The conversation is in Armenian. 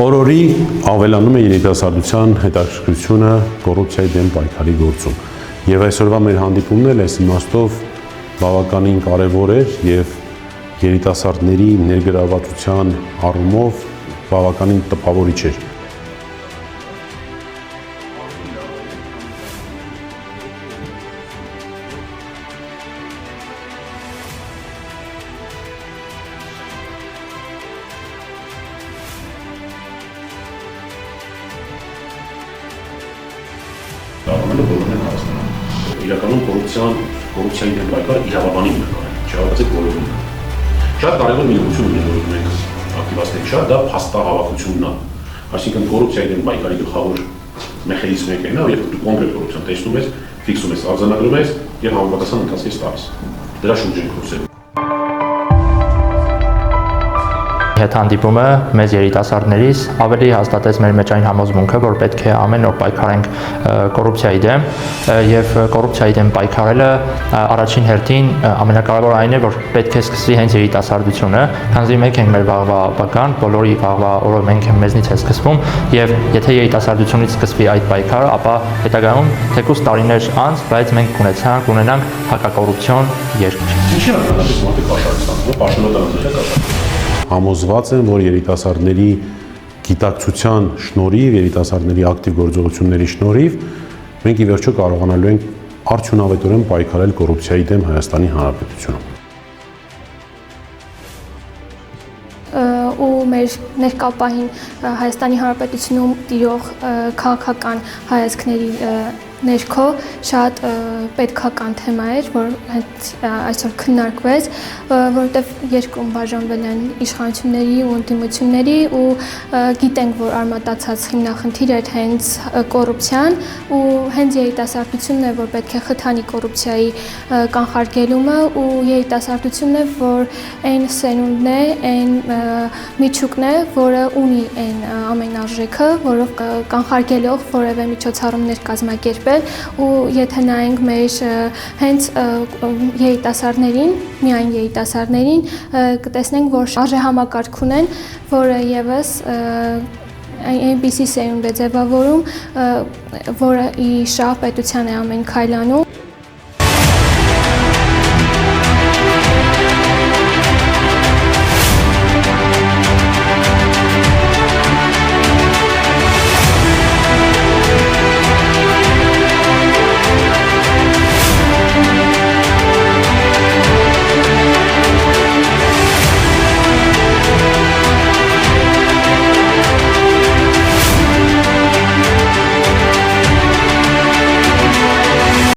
Օրորի ավելանում է երիտասարդության հետաքրքրությունը կոռուպցիայի դեմ պայքարի գործում։ Եվ այսօրվա մեր հանդիպումն էլ այս իմաստով բավականին կարևոր էր եւ երիտասարդների ներգրավվածության առումով բավականին տպավորիչ էր։ Իրականում կոռուպցիայի դեմ պայքարը իրավաբանի նկատի է, չհավատացեք բոլորին։ Շատ կարևոր մի ուղղություն ունի, որ մենք ակտիվացնենք շատ, դա փաստահավաքությունն է։ Այսինքն կոռուպցիայի դեմ պայքարի գլխավոր մեխանիզմը եկել է, երբ դու կոնկրետ կոռուպցիան տեսնում ես, ֆիքսում ես, արձանագրում ես եւ համապատասխան ընթացք ես տալիս։ Դրա շուրջ ենք խոսելու։ Հետ հանդիպումը մեզ երիտասարդներից ավելի հաստատեց մեր մեջ այն համոզմունքը, որ պետք է ամեն օր պայքարենք կոռուպցիայի դեմ եւ կոռուպցիայի դեմ պայքարելը առաջին հերթին ամենակարևորը այն է, որ պետք է սկսի հենց երիտասարդությունը, քանզի մենք ենք մեր վաղվա ապագան, բոլորի վաղվա օրը մենք մեզնից է սկսվում եւ եթե երիտասարդությունից սկսվի այդ պայքարը, ապա հետագայում թեկուզ տարիներ անց, բայց մենք կունենանք հակակոռուպցիոն երկիր։ Ինչի՞ անհատից մարդիկ աշխարհստանում, պաշտոնատարները կաշառք։ Համոզված եմ, որ երիտասարդների գիտակցության շնորհիվ, երիտասարդների ակտիվ գործողությունների շնորհիվ մենք ի վերջո կարողանալու ենք արդյունավետորեն պայքարել կոռուպցիայի դեմ Հայաստանի Հանրապետությունում։ Ու մեր ներկա պահին Հայաստանի Հանրապետությունում տիրող քաղաքական հայացքների ներքո շատ պետքական թեմա էր, որ հենց այսօր քննարկվեց, որովհետև երկրում բաժանվել են իշխանությունների ու ընդդիմությունների ու գիտենք, որ արմատացած հիմնախնդիր էր հենց կոռուպցիան ու հենց երիտասարդությունն է, որ պետք է խթանի կոռուպցիայի կանխարգելումը ու երիտասարդությունն է, որ այն սերունդն է, այն միջուկն է, որը ունի այն ամեն արժեքը, որով կանխարգելող որևէ միջոցառումներ կազմակերպել ու եթե նայենք մեր հենց երիտասարդներին, միայն երիտասարդներին, կտեսնենք, որ արժեհամակարգ ունեն, որը եւս այնպիսի սերունդ է ձևավորում, որը ի շահ պետության է ամեն քայլ անում։